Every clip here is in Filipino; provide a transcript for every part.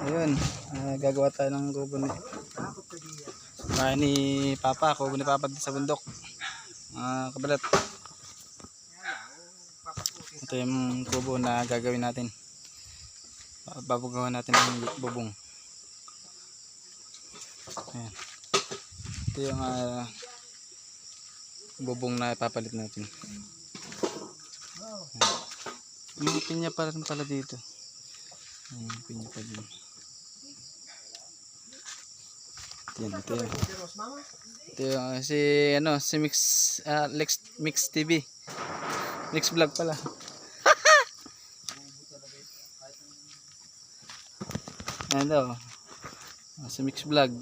Ayun, gagawa tayo ng kubo ni bahay ni Papa, kubo ni Papa dito sa bundok. Kabalat. Ito yung kubo na gagawin natin. Babagawa natin ng bubong. Ayan. Ito yung bubong na ipapalit natin. May pinya pa rin pala dito. Ayan, pinya pa din. Ito yung si Mix TV. Mix Vlog pala. Ayan daw. Si Mix Vlog.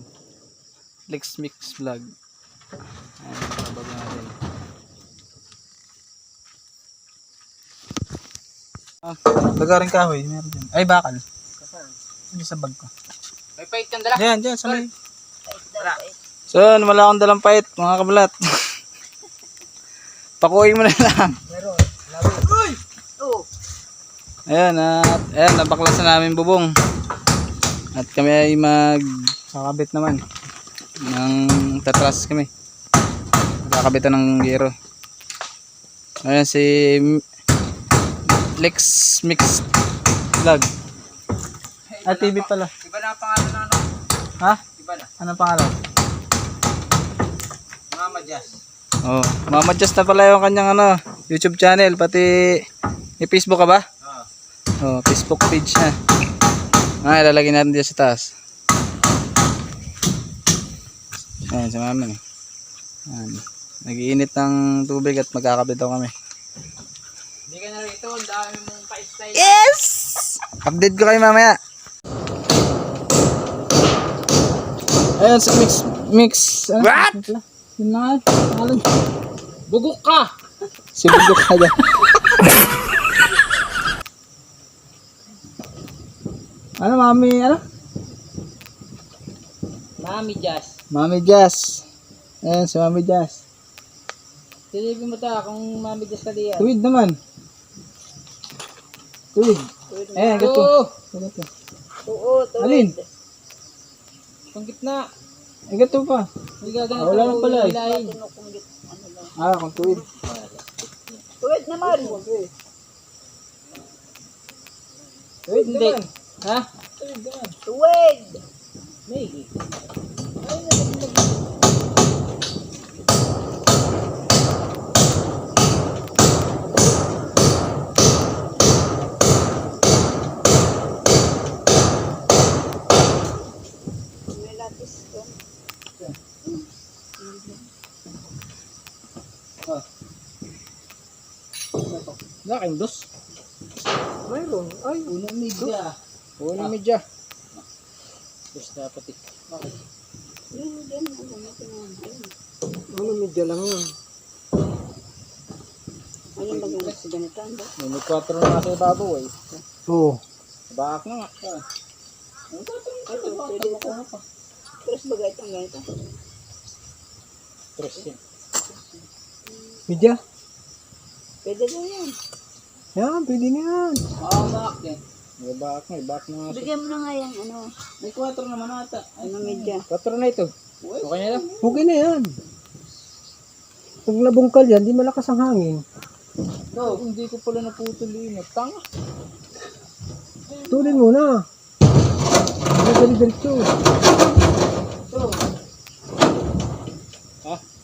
Mix Vlog. Ayan, babago natin. Lagaring kahoy, meron din. Ay, bakal. Hindi sa bag ko. May pait kang dala? Diyan, sa may. So, wala akong dalang pait, mga kabalat. Pakuhin mo na lang. Meron. Uy! Oo. Ayan, ayan, nabaklasan namin bubong. At kami ay magkakabit naman. Tatras kami. Kakabitan ng gero. Ayan si Lex Mix Vlog. TV pala. Iba na ang pangalan na ano? Ha? Iba na. Anong pangalan? Mama Jazz. Oh, Mama Jazz na pala yung kanyang YouTube channel, pati may Facebook ka ba? Oh, Facebook page na. Ilalagay natin dito sa taas. Ayan, si Mama. Ayan. Nag-iinit ng tubig at magkakabit daw kami. Hindi ka na rito, ang dami mong pa-style. Yes! Update ko kayo mamaya. Ayan, si Mix. What? Yun. Bugok ka! Si Bugok ka dyan. Mami, Mami Jazz. Mami Jazz. Ayan, si Mami Jazz. Silipin mo ta kung Mami Jazz ka diyan. Tuwid naman. Tuwid. Ayan, gato. Oo, Alin? Pang gitna. Ay, gato pa. Wala lang pala eh. Kung tuwid. Tuwid naman. Tuwid Hindi. naman. Ha? Tuwid naman. Tuwid. Maybe. Laking dos. Mayroon. Ay, Unang media. unang medya. Dos dapat eh. Okay. Unang medya lang yun. Ano maganda sa ganito? May 4 na sa ibabaw eh. Oo. Bakak na nga. Pwede ito. Terus bagay itong ganito. Tres yan. Medya? Pwede na yan. Yan, pwede na yan. Bakak yan. May bakak na, ibak na nga siya. Bigyan mo na nga yan, May 4 naman ata. ano medya. 4 na ito. Okay na lang. Okay na yan. Pag nabungkal yan, di malakas ang hangin. No, hindi ko pala naputol yun. Tanga. Tulin mo na. Nagalit-galit yun.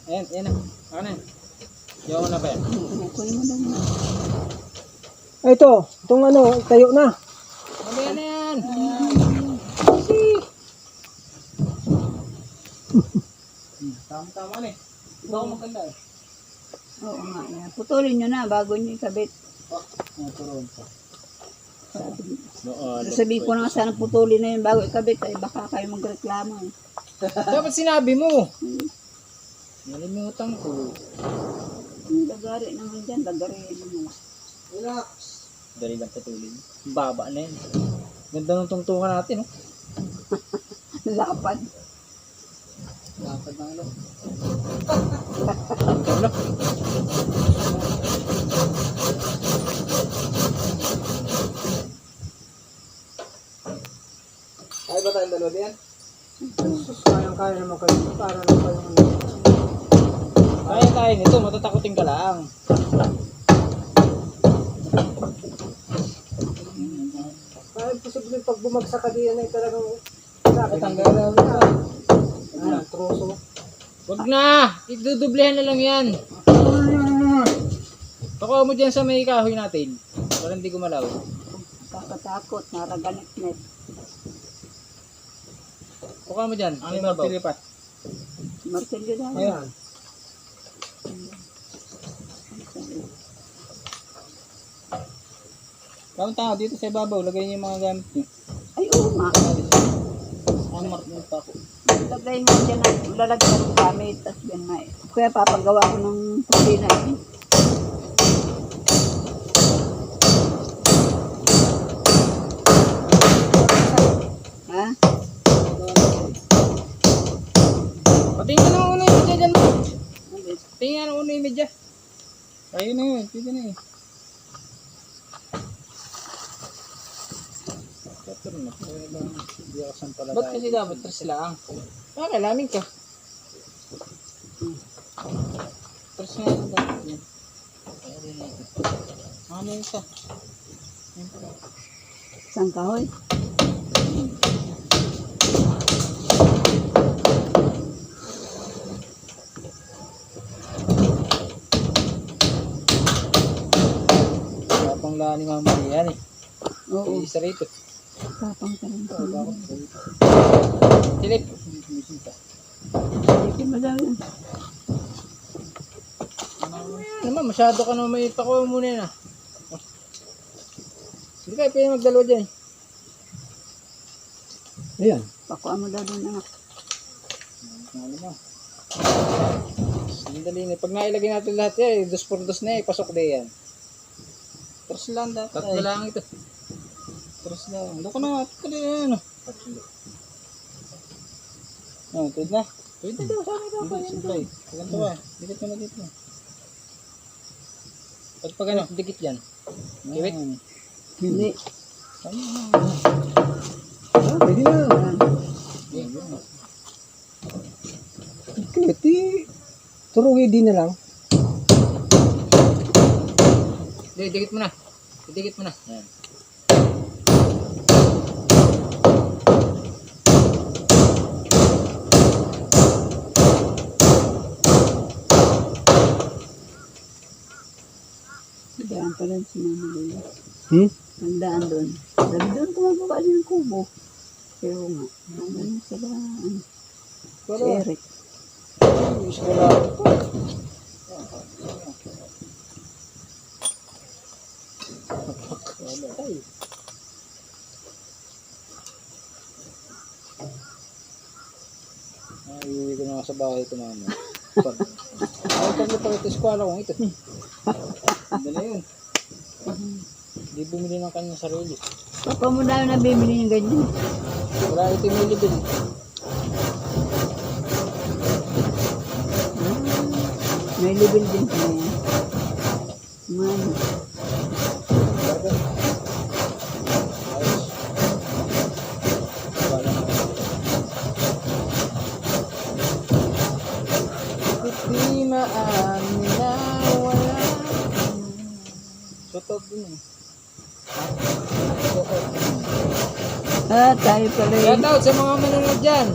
Ayan, ayan na. Ano yan? Yaw na ba yan? Kunin mo lang. Ay, itong tayo na. Mamaya na yan. Tama-tama na eh. Iba ako maganda eh. Oo nga yan. Putulin nyo na bago nyo ikabit. Naturon pa. Sabihin ko na nga sana putulin na yun bago ikabit. Ay baka kayo magreklamo. Dapat sinabi mo. Nalimutan ko. Yung lagari naman dyan, lagari naman. Relax. Dali lang patuloy. Baba na yan. Ganda ng tungtungan natin, no? Lapad. Lapad na ano. Ay ba tayong dalawa diyan? Sus, kayang-kaya naman kayo. Para lang kayo ano. Kaya nito, matatakotin ka lang. Kaya posibleng pag bumagsak ka diyan ay talagang Ay, tanggalan na. troso. Wag na! Idudublehan na lang yan. Pakuha mo dyan sa may kahoy natin. Para hindi gumalaw. Kakatakot, naraganit-net. Pakuha mo dyan. Ano yung martilyo pa? Martilyo na. Ayan. Kawang tao dito sa ibabaw. Lagay niyo yung mga gamit niyo. Ay, oo nga. Ang martilyo pa ako. Lagay mo dyan ang lalagyan ng gamit. Tapos yan nga eh. Kaya papagawa ko ng kusina eh. Ha? Patingin ka naman una yung media dyan mo. Ano? Tingin nga naman una yung media. Ayun na yun. Pwede na yun. Ba't kasi dapat tres lang? Kailamin ka. Tres nga lang dapat yan. Ano yung isa? Isang kahoy? Tapang lang ni Mama yan eh. Oo. Isa rito. Tapang ka rin. Silip. Hindi madami. Naman, masyado ka naman may pakuha muna yan ah. Hindi kayo pwede magdalawa dyan eh. Ayan. Pakuha mo daw doon anak. Ano ba? Sandali na. Pag nailagay natin lahat yan, 2x2 na eh. Pasok din yan. Tres lang dapat. Tatlo lang ito. Tres lang. Doon ka na. Ito ka na yan. Tuwid na. Tuwid na daw. Saan ito? Hindi, supply. Ganito ba? Dikit mo na dito. Pag ano, dikit yan. Kiwit. Hindi. Pwede na. Kliti. Turugi din na lang. Dikit mo na. Dikit mo na. Yan. Daan pa rin si Mama Lula. Nandaan doon. Sabi doon gumagawa niya ng kubo. Pero nga, ano sila, si Eric. Iuwi ko na sa bahay ito mama. Ay, pag napakita eskwala kong ito. Hindi na yun. Hindi bumili ng kanyang sarili. Papa mo na yung nabibili yung ganyan. Wala ito yung nilibin. May level din pa yan. Man. Di maamin na wala. Shoutout din eh. Ah, tayo pala yun. Shoutout sa mga manonood dyan.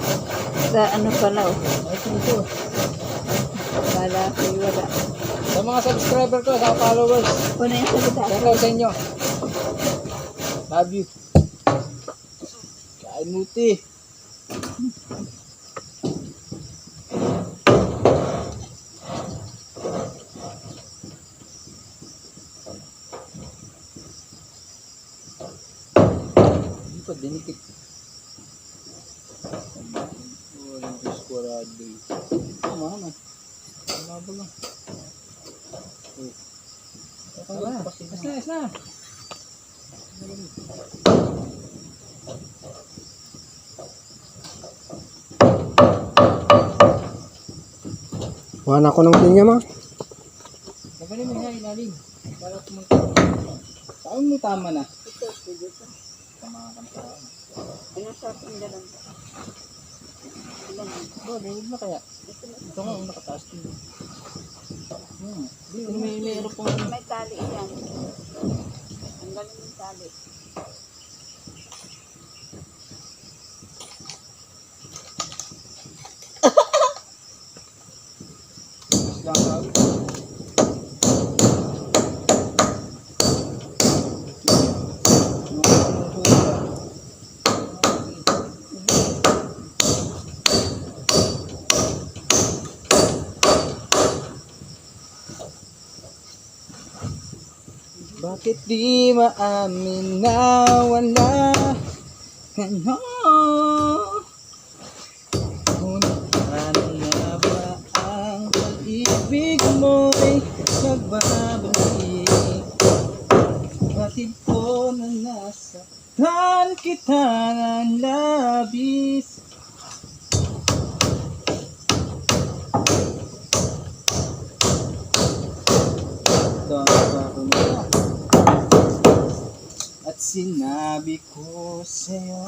Sa ano pala oh. Ay, ito. Kala ko wala. Sa mga subscriber ko, sa followers. Ano yung salita? Shoutout sa inyo. Love you. Kain muti. Hindi pa dinikit. Walang diskurado. Tama na. Tama ba lang? Ayos na. Wala ako ng pinya ma. Magaling mo nga ilalim. Para pumunta. Saan mo tama na? Tama ka na. Ano? sa ating ganun. Ganun. Bagay, huwag na kaya. Ito nga, ang nakataas din. May pong May tali yan. Ang galing yung tali. lang sabi. Bakit di maamin na wala ka na? Ngunit ano nga ba ang pag-ibig mo'y nagbabalik? Bakit ko na nasaktan kita ng labis? At sinabi ko sa'yo,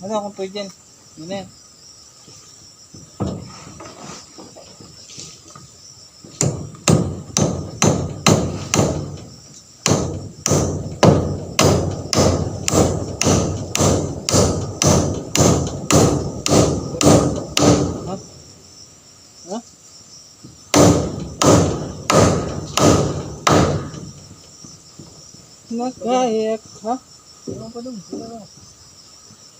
wala akong pwede dyan. Yun na yan. Ha? Ha? Nakayak, ha? Ewan pa dun, wala ka.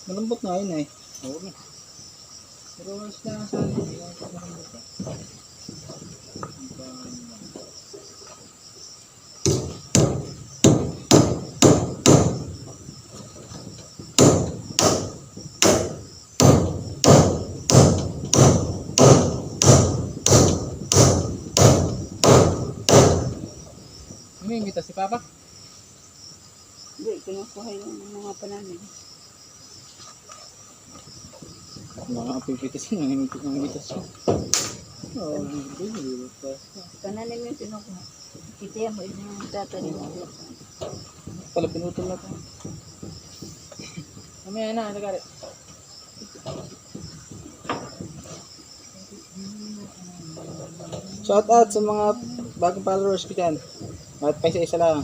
Malambot na yun eh. Oo na. Pero mas na sa akin, ewan pa malambot na. Umiimbita si Papa? Hindi, kinukuha yung mga panamin. Mga pipitas yun, umiimbita siya. Oo, hindi pa. Pananim yung kinukuha. Kitiya mo yung tatanim mo. Pala pinutol na ito. Mamaya na, nagari. Shout out sa mga bagong followers ko dyan. At pa isa-isa lang.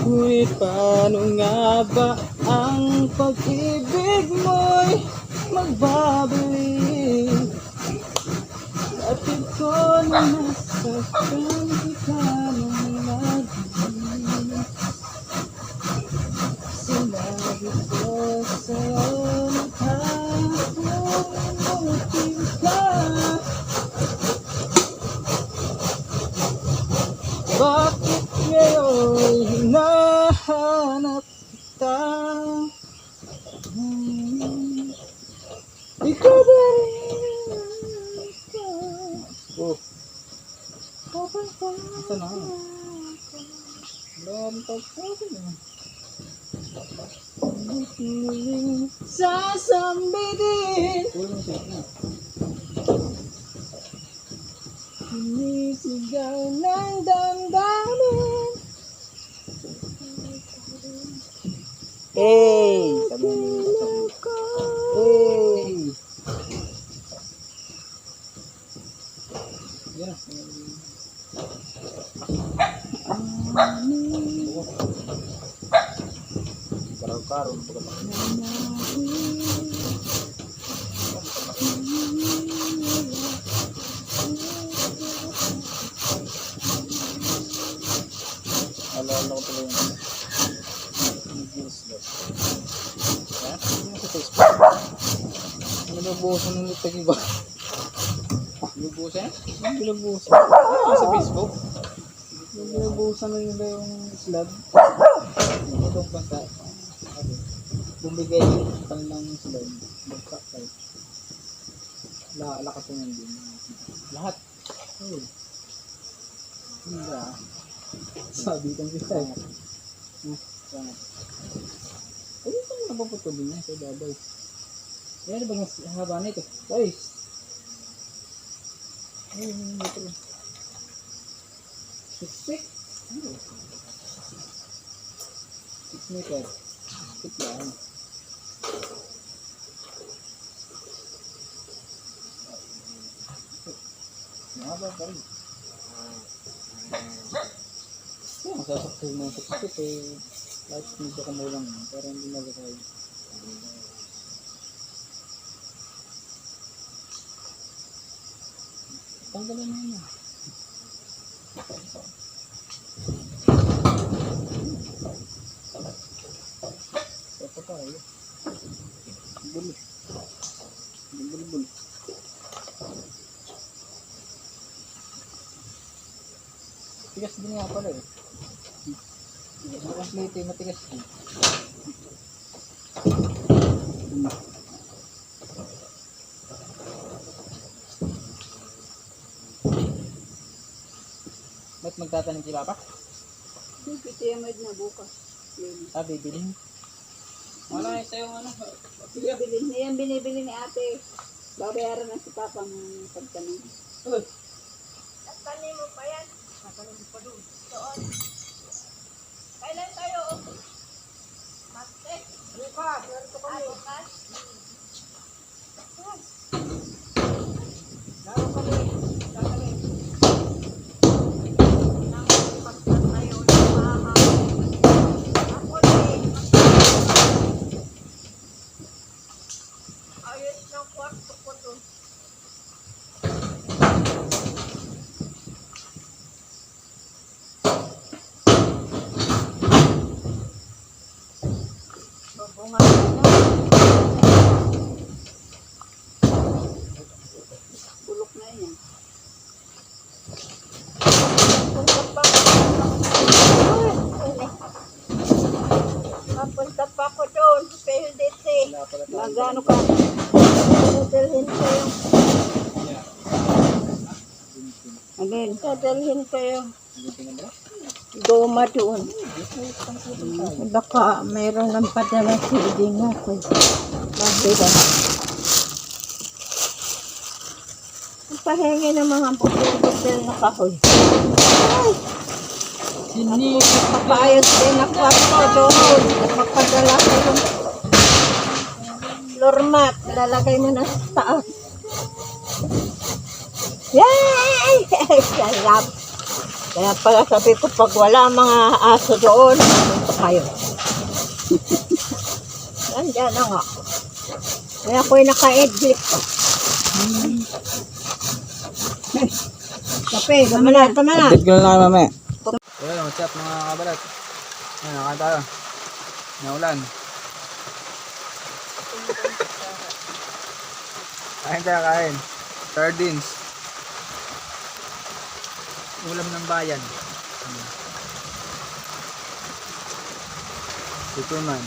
Ngunit paano nga ba ang pag-ibig mo'y magbabalik? At ito na nasaktan kita ng labis. Sinabi ko sa'yo nakakalimutin ka. Bakit ngayon hinahanap kita? Ikaw ba rin? Oh. Ito na. Lantag sa akin eh. Muling sasambitin. Sinisigaw ng damdamin. Hey! Sabi niyo. Hey! Yan na. Karaw-karaw. Alala ko pala yung nag-useless. Ha? Ano sa Facebook? Ano nabuhusan ng litag iba? Binubuhusan? Ano binubuhusan? Ano sa Facebook? Yung binubuhusan na nila yung slab. Yung itong banta. Bumigay yung kanilang slab. Bagsak tayo. Lakas na din. Lahat. Oh. Hindi. Sabi kang kita eh. Sangat. Ay, ito na napaputulin niya sa babay. Yan ba yung haba nito? Guys. Six? 6 meter. 6 lang. Mahaba pa rin. Masasaksin mo sa kapit eh. Kahit medyo kumulang. Pero hindi nagkakay. Tanggalan na yun. Ito pa eh. Bulu. Bulu. Tigas din nga pala eh. Complete eh, matigas din. Ba't magtatanim si Papa? Pitiamad na bukas. Yun. Bibilin. Wala yung sa'yo ano. Binibili. Yan binibili ni ate. Babayaran na si Papa ng pagtanim. Tanim mo pa yan. Tanim mo pa doon. Doon. Kailan tayo? Mate? Bukas. Bukas? Laro kami. Tatanim. Bukas na tayo. Ako din. Ayos ng kwarto ko doon. Babungan na yan. Bulok na yan. Papunta pa ako doon sa PLDT. Wala pala tayo. Magano ka? Dadalhin kayo. Again. Dadalhin kayo. Tingnan mo. Goma doon. Baka mayroon ng padala si Iding ako. Bakit ba? Pahingi ng mga butil-butil na kahoy. Sini. Papaayos din na kwarto doon. Magpadala ko yung floor mat. Lalagay mo na sa taas. Yay! Sarap. Kaya pala sabi ko, pag wala mga aso doon, punta kayo. Nandiyan na nga. Kaya ako'y naka-edit. Kape, tama na. Update ko na lang kayo mamaya. Ayan, what's up mga kabalat? Ayan, nakain tayo. Naulan. Kain tayo, kain. Sardines. Ulam ng bayan. Tutunan.